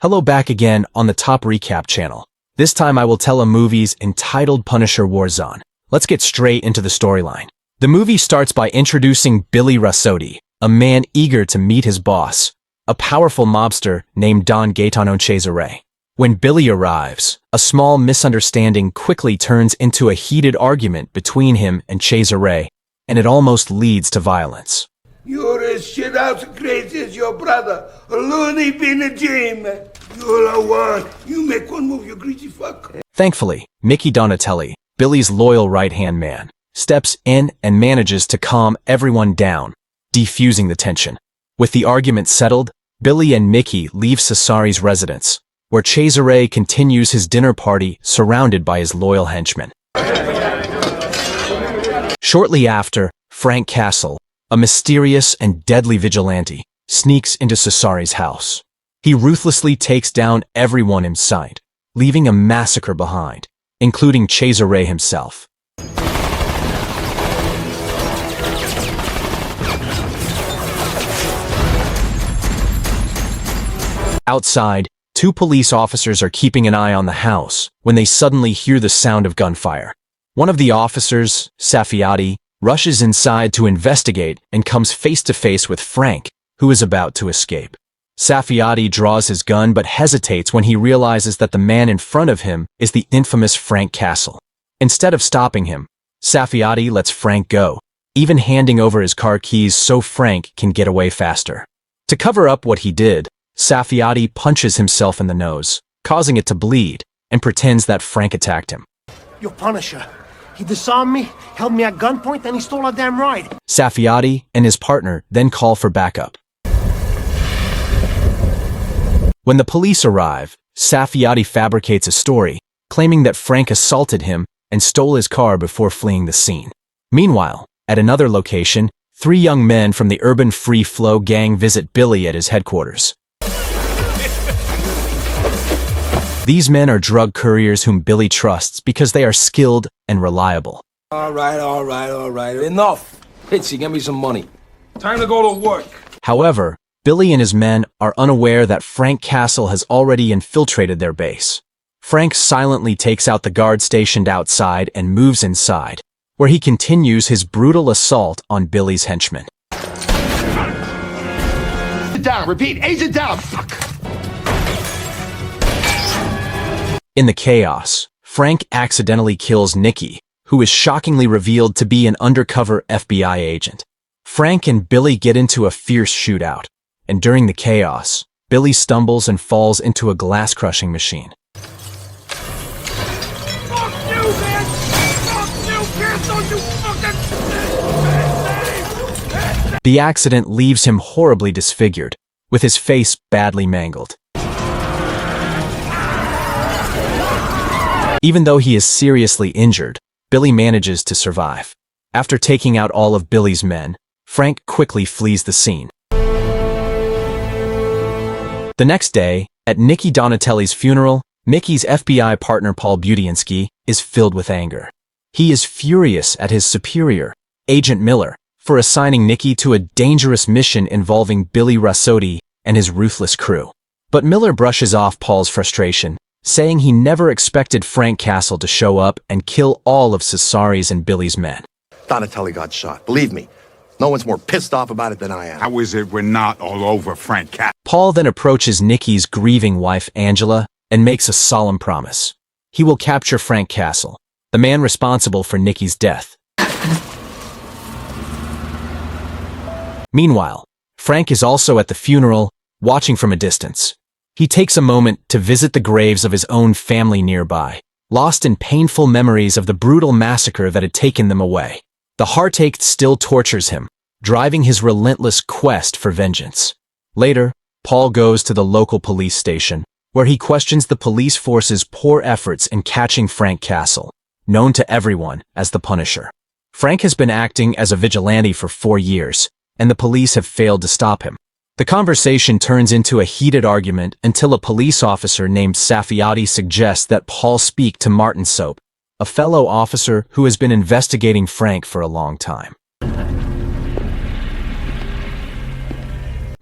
Hello, back again on the Top Recap channel. This time I will tell a movie's entitled Punisher Warzone. Let's get straight into the storyline. The movie starts by introducing Billy Rassotti, a man eager to meet his boss, a powerful mobster named Don Gaetano Cesare. When Billy arrives, a small misunderstanding quickly turns into a heated argument between him and Cesare, and it almost leads to violence. You're as shit house crazy as your brother. A loony been a dream. You're a one. You make one move, you greasy fuck. Thankfully, Mickey Donatelli, Billy's loyal right-hand man, steps in and manages to calm everyone down, defusing the tension. With the argument settled, Billy and Mickey leave Cesare's residence, where Cesare continues his dinner party surrounded by his loyal henchmen. Shortly after, Frank Castle, a mysterious and deadly vigilante, sneaks into Cesare's house. He ruthlessly takes down everyone in sight, leaving a massacre behind, including Cesare himself. Outside, two police officers are keeping an eye on the house when they suddenly hear the sound of gunfire. One of the officers, Saffiati, rushes inside to investigate and comes face to face with Frank, who is about to escape. Saffiati draws his gun but hesitates when he realizes that the man in front of him is the infamous Frank Castle. Instead of stopping him, Saffiati lets Frank go, even handing over his car keys so Frank can get away faster. To cover up what he did, Saffiati punches himself in the nose, causing it to bleed, and pretends that Frank attacked him. Your Punisher. He disarmed me, held me at gunpoint, and he stole our damn ride. Saffiati and his partner then call for backup. When the police arrive, Saffiati fabricates a story, claiming that Frank assaulted him and stole his car before fleeing the scene. Meanwhile, at another location, three young men from the Urban Free Flow gang visit Billy at his headquarters. These men are drug couriers whom Billy trusts because they are skilled and reliable. All right. Enough. Pitsy, get me some money. Time to go to work. However, Billy and his men are unaware that Frank Castle has already infiltrated their base. Frank silently takes out the guard stationed outside and moves inside, where he continues his brutal assault on Billy's henchmen. Down, repeat, agent down. Fuck. In the chaos, Frank accidentally kills Nikki, who is shockingly revealed to be an undercover FBI agent. Frank and Billy get into a fierce shootout, and during the chaos, Billy stumbles and falls into a glass-crushing machine. Fuck you, man! Fuck you, cancel, you fucking... The accident leaves him horribly disfigured, with his face badly mangled. Even though he is seriously injured, Billy manages to survive. After taking out all of Billy's men, Frank quickly flees the scene. The next day, at Nicky Donatelli's funeral, Mickey's FBI partner Paul Budiansky is filled with anger. He is furious at his superior, Agent Miller, for assigning Nicky to a dangerous mission involving Billy Rassotti and his ruthless crew. But Miller brushes off Paul's frustration, saying he never expected Frank Castle to show up and kill all of Cesare's and Billy's men. Donatelli got shot. Believe me, no one's more pissed off about it than I am. How is it we're not all over Frank Castle? Paul then approaches Nicky's grieving wife, Angela, and makes a solemn promise. He will capture Frank Castle, the man responsible for Nicky's death. Meanwhile, Frank is also at the funeral, watching from a distance. He takes a moment to visit the graves of his own family nearby, lost in painful memories of the brutal massacre that had taken them away. The heartache still tortures him, driving his relentless quest for vengeance. Later, Paul goes to the local police station, where he questions the police force's poor efforts in catching Frank Castle, known to everyone as the Punisher. Frank has been acting as a vigilante for 4 years, and the police have failed to stop him. The conversation turns into a heated argument until a police officer named Saffiati suggests that Paul speak to Martin Soap, a fellow officer who has been investigating Frank for a long time.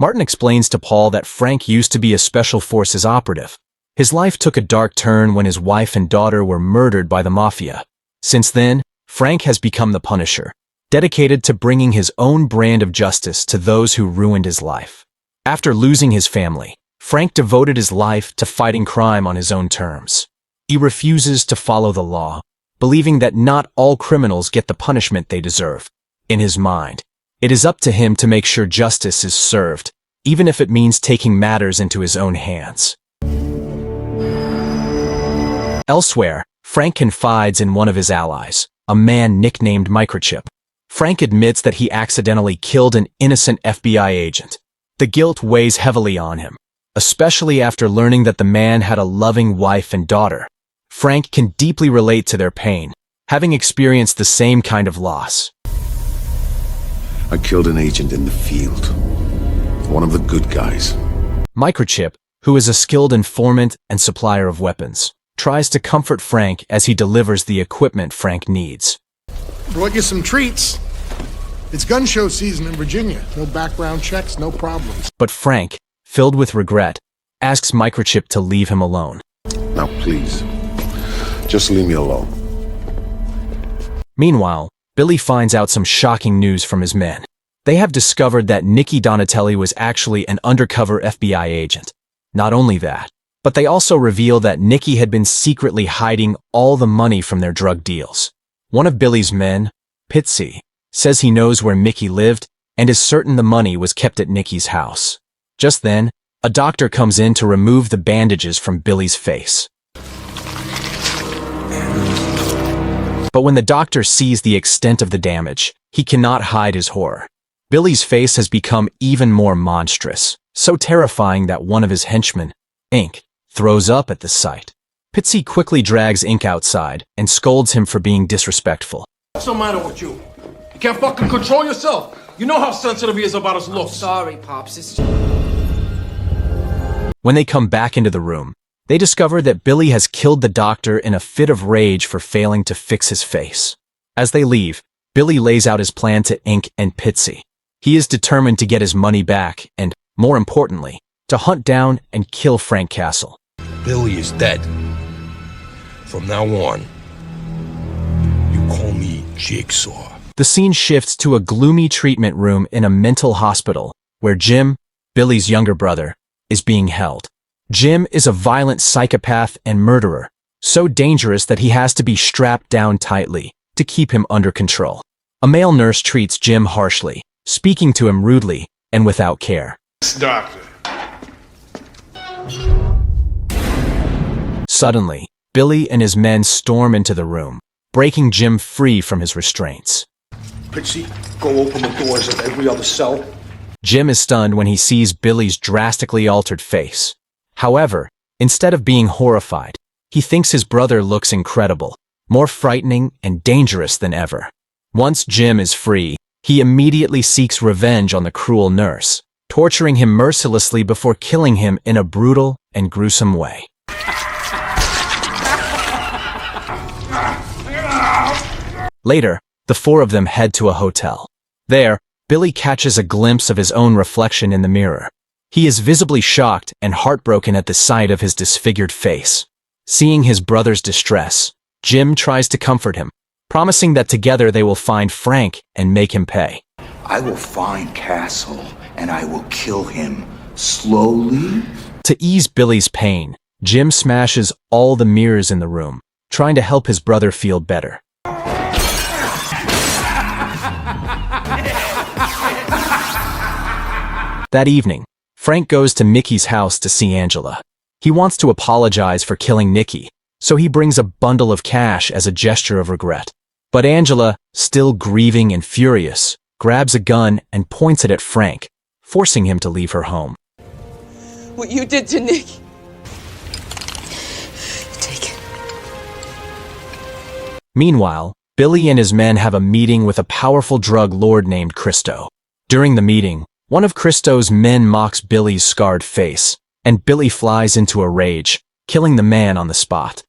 Martin explains to Paul that Frank used to be a special forces operative. His life took a dark turn when his wife and daughter were murdered by the mafia. Since then, Frank has become the Punisher, dedicated to bringing his own brand of justice to those who ruined his life. After losing his family, Frank devoted his life to fighting crime on his own terms. He refuses to follow the law, believing that not all criminals get the punishment they deserve. In his mind, it is up to him to make sure justice is served, even if it means taking matters into his own hands. Elsewhere, Frank confides in one of his allies, a man nicknamed Microchip. Frank admits that he accidentally killed an innocent FBI agent. The guilt weighs heavily on him, especially after learning that the man had a loving wife and daughter. Frank can deeply relate to their pain, having experienced the same kind of loss. I killed an agent in the field. One of the good guys. Microchip, who is a skilled informant and supplier of weapons, tries to comfort Frank as he delivers the equipment Frank needs. Brought you some treats. It's gun show season in Virginia. No background checks, no problems. But Frank, filled with regret, asks Microchip to leave him alone. Now please, just leave me alone. Meanwhile, Billy finds out some shocking news from his men. They have discovered that Nicky Donatelli was actually an undercover FBI agent. Not only that, but they also reveal that Nicky had been secretly hiding all the money from their drug deals. One of Billy's men, Pitsy, says he knows where Mickey lived and is certain the money was kept at Nicky's house. Just then, a doctor comes in to remove the bandages from Billy's face. But when the doctor sees the extent of the damage, he cannot hide his horror. Billy's face has become even more monstrous, so terrifying that one of his henchmen, Ink, throws up at the sight. Pitsy quickly drags Ink outside and scolds him for being disrespectful. What's the matter with you? You can't fucking control yourself. You know how sensitive he is about his looks. Sorry, Pops. It's... When they come back into the room, they discover that Billy has killed the doctor in a fit of rage for failing to fix his face. As they leave, Billy lays out his plan to Ink and Pitsy. He is determined to get his money back and, more importantly, to hunt down and kill Frank Castle. Billy is dead. From now on, you call me Jigsaw. The scene shifts to a gloomy treatment room in a mental hospital, where Jim, Billy's younger brother, is being held. Jim is a violent psychopath and murderer, so dangerous that he has to be strapped down tightly to keep him under control. A male nurse treats Jim harshly, speaking to him rudely and without care. Doctor. Suddenly, Billy and his men storm into the room, breaking Jim free from his restraints. Pitsy, go open the doors of every other cell. Jim is stunned when he sees Billy's drastically altered face. However, instead of being horrified, he thinks his brother looks incredible, more frightening and dangerous than ever. Once Jim is free, he immediately seeks revenge on the cruel nurse, torturing him mercilessly before killing him in a brutal and gruesome way. Later, the four of them head to a hotel. There, Billy catches a glimpse of his own reflection in the mirror. He is visibly shocked and heartbroken at the sight of his disfigured face. Seeing his brother's distress, Jim tries to comfort him, promising that together they will find Frank and make him pay. I will find Castle, and I will kill him slowly. To ease Billy's pain, Jim smashes all the mirrors in the room, trying to help his brother feel better. That evening, Frank goes to Mickey's house to see Angela. He wants to apologize for killing Nicky, so he brings a bundle of cash as a gesture of regret. But Angela, still grieving and furious, grabs a gun and points it at Frank, forcing him to leave her home. What you did to Nick. Take it. Meanwhile, Billy and his men have a meeting with a powerful drug lord named Christo. During the meeting, one of Christo's men mocks Billy's scarred face, and Billy flies into a rage, killing the man on the spot.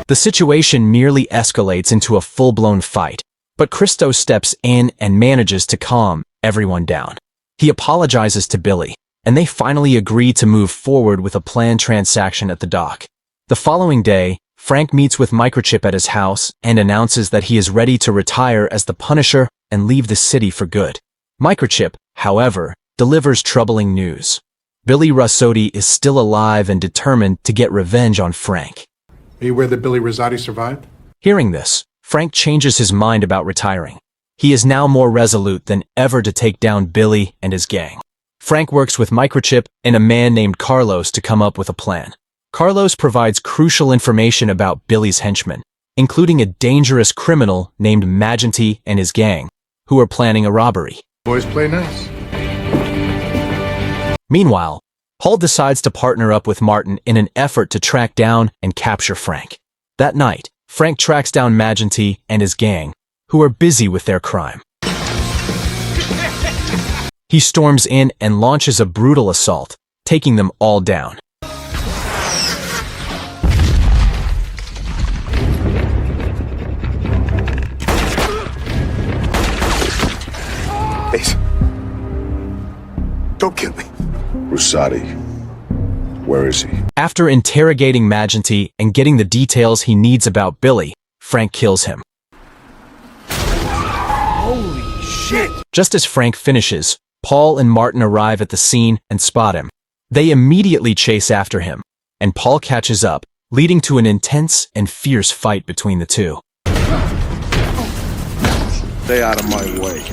The situation merely escalates into a full-blown fight, But Christo steps in and manages to calm everyone down. He apologizes to Billy, and they finally agree to move forward with a planned transaction at the dock. The following day, Frank meets with Microchip at his house and announces that he is ready to retire as the Punisher and leave the city for good. Microchip, however, delivers troubling news. Billy Rossotti is still alive and determined to get revenge on Frank. Are you aware that Billy Rossotti survived? Hearing this, Frank changes his mind about retiring. He is now more resolute than ever to take down Billy and his gang. Frank works with Microchip and a man named Carlos to come up with a plan. Carlos provides crucial information about Billy's henchmen, including a dangerous criminal named Magenty and his gang, who are planning a robbery. Boys play nice. Meanwhile, Paul decides to partner up with Martin in an effort to track down and capture Frank. That night, Frank tracks down Magenty and his gang, who are busy with their crime. He storms in and launches a brutal assault, taking them all down. Ace. Don't kill me. Rossotti. Where is he? After interrogating Magenty and getting the details he needs about Billy, Frank kills him. Holy shit! Just as Frank finishes, Paul and Martin arrive at the scene and spot him. They immediately chase after him, and Paul catches up, leading to an intense and fierce fight between the two. Stay out of my way.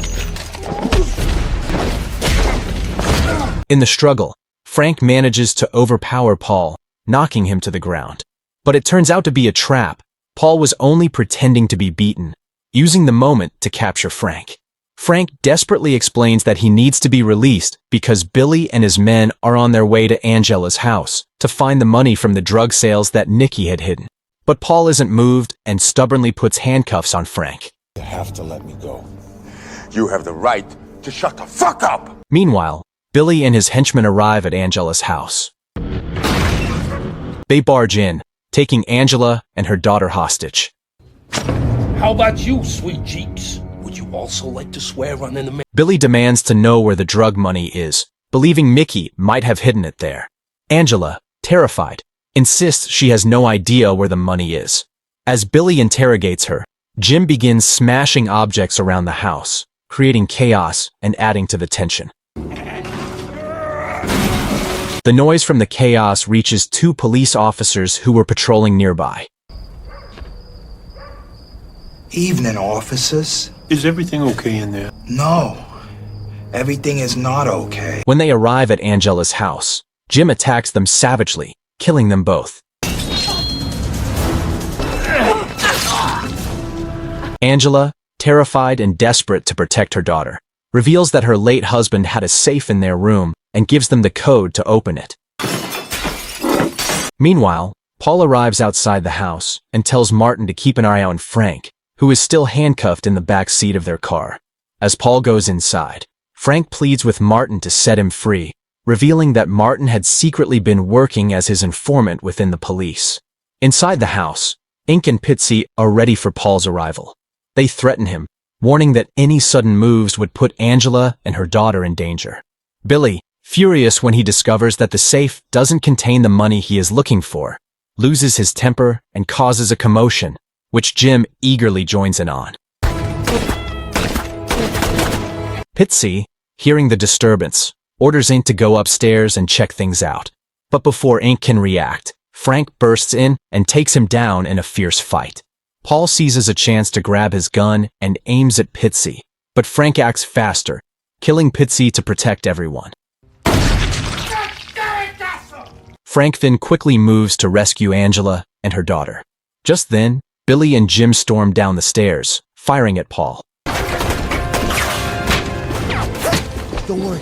In the struggle, Frank manages to overpower Paul, knocking him to the ground. But it turns out to be a trap. Paul was only pretending to be beaten, using the moment to capture Frank. Frank desperately explains that he needs to be released because Billy and his men are on their way to Angela's house to find the money from the drug sales that Nikki had hidden. But Paul isn't moved and stubbornly puts handcuffs on Frank. You have to let me go. You have the right to shut the fuck up! Meanwhile, Billy and his henchmen arrive at Angela's house. They barge in, taking Angela and her daughter hostage. How about you, sweet cheeks? Would you also like to swear on an American? Billy demands to know where the drug money is, believing Mickey might have hidden it there. Angela, terrified, insists she has no idea where the money is. As Billy interrogates her, Jim begins smashing objects around the house, creating chaos and adding to the tension. The noise from the chaos reaches two police officers who were patrolling nearby. Evening, officers. Is everything okay in there? No. Everything is not okay. When they arrive at Angela's house, Jim attacks them savagely, killing them both. Angela, terrified and desperate to protect her daughter, reveals that her late husband had a safe in their room and gives them the code to open it. Meanwhile, Paul arrives outside the house and tells Martin to keep an eye on Frank, who is still handcuffed in the back seat of their car. As Paul goes inside, Frank pleads with Martin to set him free, revealing that Martin had secretly been working as his informant within the police. Inside the house, Ink and Pitsy are ready for Paul's arrival. They threaten him, warning that any sudden moves would put Angela and her daughter in danger. Billy, furious when he discovers that the safe doesn't contain the money he is looking for, loses his temper and causes a commotion, which Jim eagerly joins in on. Pitsy, hearing the disturbance, orders Ink to go upstairs and check things out. But before Ink can react, Frank bursts in and takes him down in a fierce fight. Paul seizes a chance to grab his gun and aims at Pitsy, but Frank acts faster, killing Pitsy to protect everyone. Frank then quickly moves to rescue Angela and her daughter. Just then, Billy and Jim storm down the stairs, firing at Paul. Don't worry.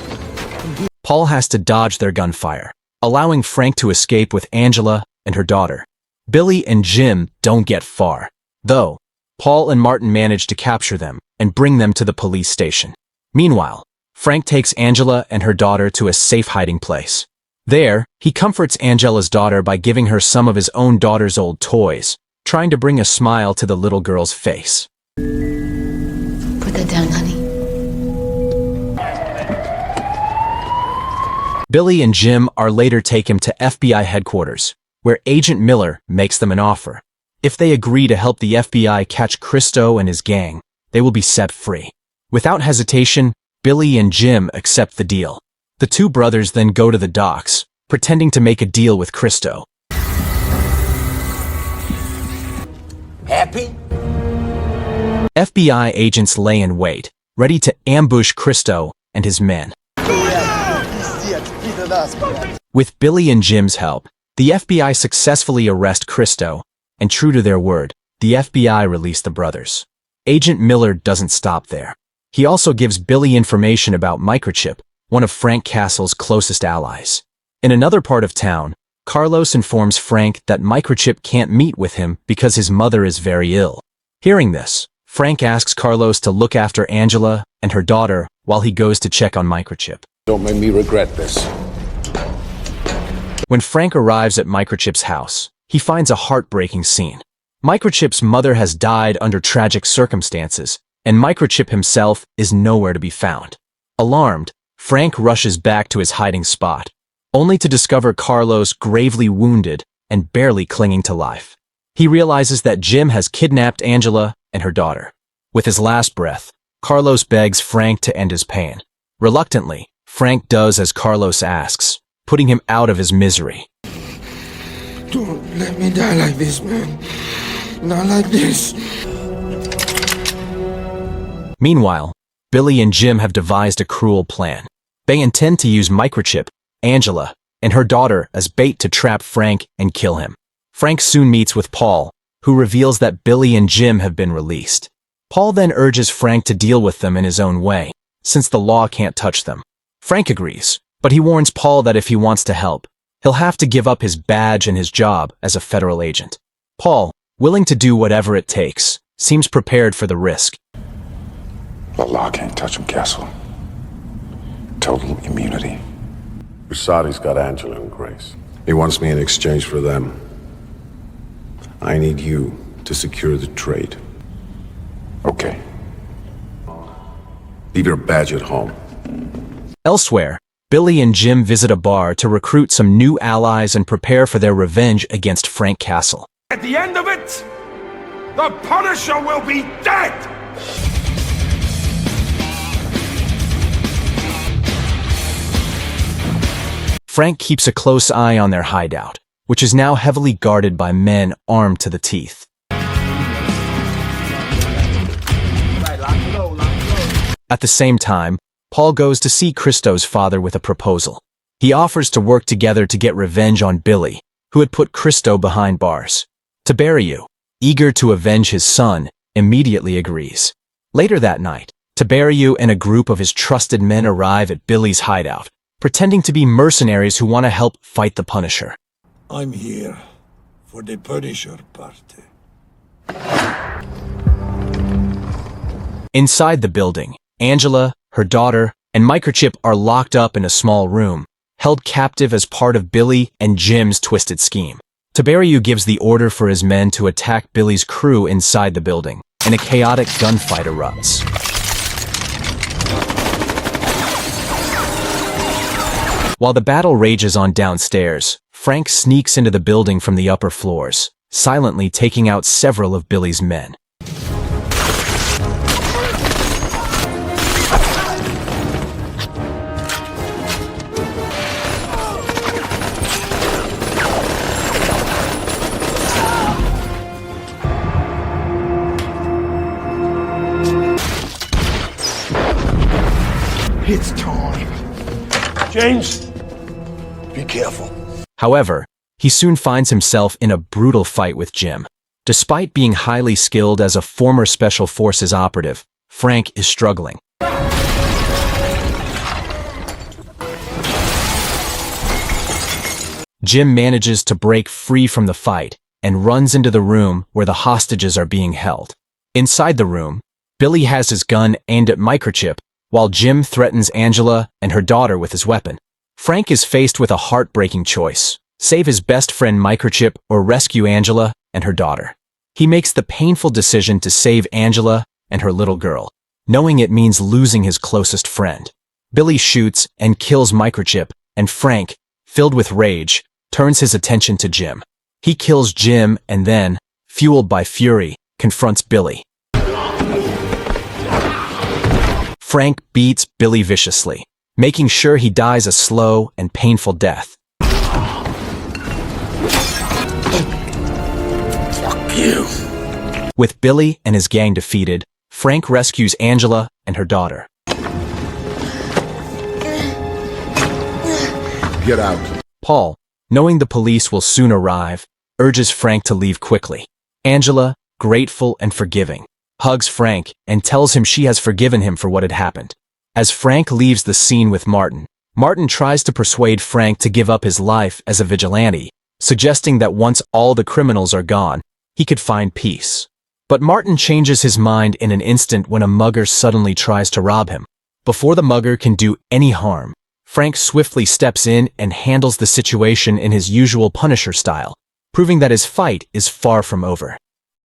Paul has to dodge their gunfire, allowing Frank to escape with Angela and her daughter. Billy and Jim don't get far, though. Paul and Martin manage to capture them and bring them to the police station. Meanwhile, Frank takes Angela and her daughter to a safe hiding place. There, he comforts Angela's daughter by giving her some of his own daughter's old toys, trying to bring a smile to the little girl's face. Put that down, honey. Billy and Jim are later taken to FBI headquarters, where Agent Miller makes them an offer. If they agree to help the FBI catch Christo and his gang, they will be set free. Without hesitation, Billy and Jim accept the deal. The two brothers then go to the docks, pretending to make a deal with Christo. Happy? FBI agents lay in wait, ready to ambush Christo and his men. With Billy and Jim's help, the FBI successfully arrest Christo, and true to their word, the FBI release the brothers. Agent Miller doesn't stop there. He also gives Billy information about Microchip, one of Frank Castle's closest allies. In another part of town, Carlos informs Frank that Microchip can't meet with him because his mother is very ill. Hearing this, Frank asks Carlos to look after Angela and her daughter while he goes to check on Microchip. Don't make me regret this. When Frank arrives at Microchip's house, he finds a heartbreaking scene. Microchip's mother has died under tragic circumstances, and Microchip himself is nowhere to be found. Alarmed, Frank rushes back to his hiding spot, only to discover Carlos gravely wounded and barely clinging to life. He realizes that Jim has kidnapped Angela and her daughter. With his last breath, Carlos begs Frank to end his pain. Reluctantly, Frank does as Carlos asks, putting him out of his misery. Don't let me die like this, man. Not like this. Meanwhile, Billy and Jim have devised a cruel plan. They intend to use Microchip, Angela, and her daughter as bait to trap Frank and kill him. Frank soon meets with Paul, who reveals that Billy and Jim have been released. Paul then urges Frank to deal with them in his own way, since the law can't touch them. Frank agrees, but he warns Paul that if he wants to help, he'll have to give up his badge and his job as a federal agent. Paul, willing to do whatever it takes, seems prepared for the risk. The law can't touch him, Castle. Total immunity. Brasadi's got Angela and Grace. He wants me in exchange for them. I need you to secure the trade. Okay. Leave your badge at home. Elsewhere, Billy and Jim visit a bar to recruit some new allies and prepare for their revenge against Frank Castle. At the end of it, the Punisher will be dead! Frank keeps a close eye on their hideout, which is now heavily guarded by men armed to the teeth. At the same time, Paul goes to see Christo's father with a proposal. He offers to work together to get revenge on Billy, who had put Christo behind bars. Tiberiu, eager to avenge his son, immediately agrees. Later that night, Tiberiu and a group of his trusted men arrive at Billy's hideout, pretending to be mercenaries who want to help fight the Punisher. I'm here for the Punisher party. Inside the building, Angela, her daughter, and Microchip are locked up in a small room, held captive as part of Billy and Jim's twisted scheme. Tiberiu gives the order for his men to attack Billy's crew inside the building, and a chaotic gunfight erupts. While the battle rages on downstairs, Frank sneaks into the building from the upper floors, silently taking out several of Billy's men. It's time. James, be careful. However, he soon finds himself in a brutal fight with Jim. Despite being highly skilled as a former Special Forces operative, Frank is struggling. Jim manages to break free from the fight and runs into the room where the hostages are being held. Inside the room, Billy has his gun aimed at Microchip, while Jim threatens Angela and her daughter with his weapon. Frank is faced with a heartbreaking choice: save his best friend Microchip or rescue Angela and her daughter. He makes the painful decision to save Angela and her little girl. knowing it means losing his closest friend. Billy shoots and kills Microchip, and Frank, filled with rage, turns his attention to Jim. He kills Jim and then, fueled by fury, confronts Billy. Frank beats Billy viciously, making sure he dies a slow and painful death. Fuck you. With Billy and his gang defeated, Frank rescues Angela and her daughter. Get out. Paul, knowing the police will soon arrive, urges Frank to leave quickly. Angela, grateful and forgiving, hugs Frank and tells him she has forgiven him for what had happened. As Frank leaves the scene with Martin, Martin tries to persuade Frank to give up his life as a vigilante, suggesting that once all the criminals are gone, he could find peace. But Martin changes his mind in an instant when a mugger suddenly tries to rob him. Before the mugger can do any harm, Frank swiftly steps in and handles the situation in his usual Punisher style, proving that his fight is far from over.